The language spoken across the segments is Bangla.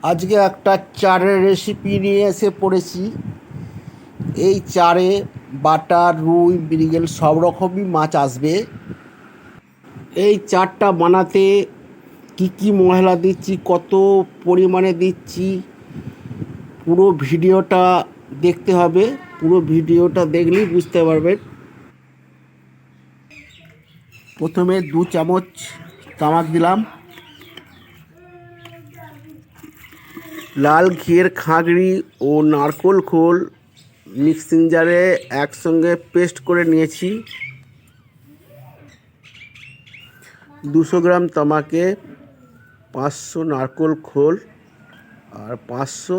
আজকে একটা চারের রেসিপি নিয়ে এসে পড়েছি। এই চারে বাটা, রুই, মৃগেল সব রকমই মাছ আসবে। এই চারটা বানাতে কি কি মশলা দিচ্ছি, কত পরিমাণে দিচ্ছি, পুরো ভিডিওটা দেখতে হবে। পুরো ভিডিওটা দেখলেই বুঝতে পারবেন। প্রথমে 2 চামচ তামাক দিলাম। লাল ঘিয়ের খাগড়ি ও নারকোল খোল মিক্সিং জারে একসঙ্গে পেস্ট করে নিয়েছি। 200 গ্রাম তামাকে 500 নারকোল খোল আর 500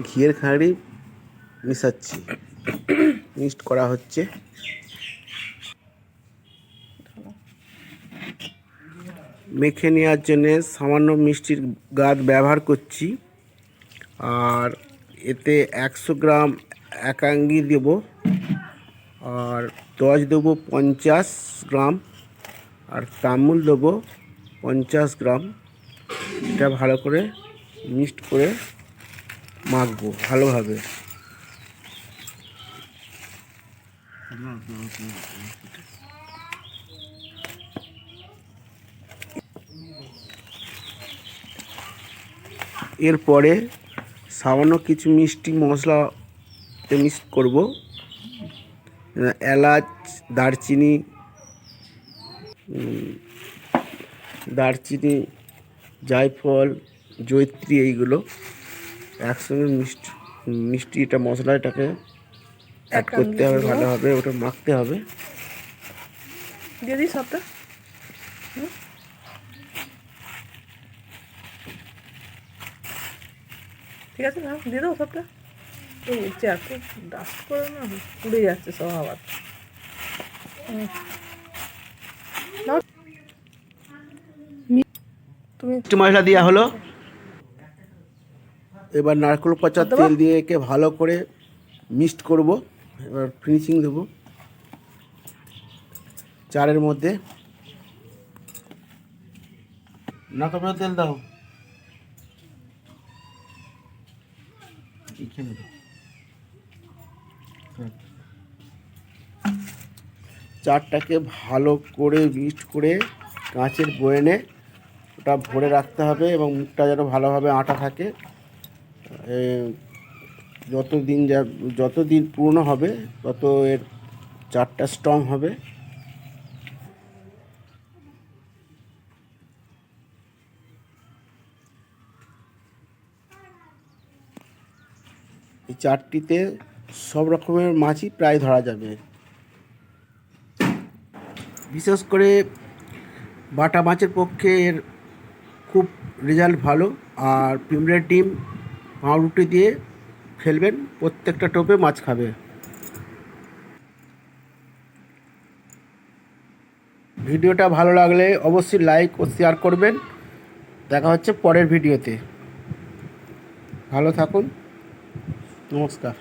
ঘিয়ের খাগড়ি মিশাচ্ছি, মিক্সড করা হচ্ছে। মেখে নেওয়ার জন্যে সামান্য মিষ্টির গাদ ব্যবহার করছি। আর এতে 100 গ্রাম একাঙ্গি দেবো, আর দশ দেবো 50 গ্রাম, আর তামুল দেবো 50 গ্রাম। এটা ভালো করে মিক্সড করে মাখবো ভালোভাবে। এরপরে সামান্য কিছু মিষ্টি মশলা মিক্স করব। এলাচ, দারচিনি, জায়ফল, জয়িত্রী, এইগুলো একসঙ্গে মিষ্টি এটা মশলাটাকে অ্যাড করতে হবে ভালোভাবে, ওটা মাখতে হবে। দিয়ে দিই সবটা। ঠিক আছে, না দিয়ে দেবো সবটা। এই চেয়ার তো ডাস্ট করে না, পুড়ে যাচ্ছে সব আবার। মিষ্টি মশলা দেওয়া হলো। এবার নারকেল পচা তেল দিয়ে একে ভালো করে মিক্সড করব। এবার ফিনিশিং দেবো চারের মধ্যে। নারকেল পচা তেল দাও। চারটাকে ভালো করে মিক্সড করে কাঁচের বয়ামে ওটা ভরে রাখতে হবে, এবং মুখটা যেন ভালোভাবে আটা থাকে। যতদিন পুরনো হবে তত এর চারটা স্ট্রং হবে। এই চারটিতে সব রকমের মাছই প্রায় ধরা যাবে। বিশেষ করে বাটা মাছের পক্ষে এর খুব রেজাল্ট ভালো। আর পিঁপড়ের ডিম পাউরুটি দিয়ে ফেলবেন, প্রত্যেকটা টোপে মাছ খাবে। ভিডিওটা ভালো লাগলে অবশ্যই লাইক ও শেয়ার করবেন। দেখা হচ্ছে পরের ভিডিওতে। ভালো থাকুন, নমস্কার।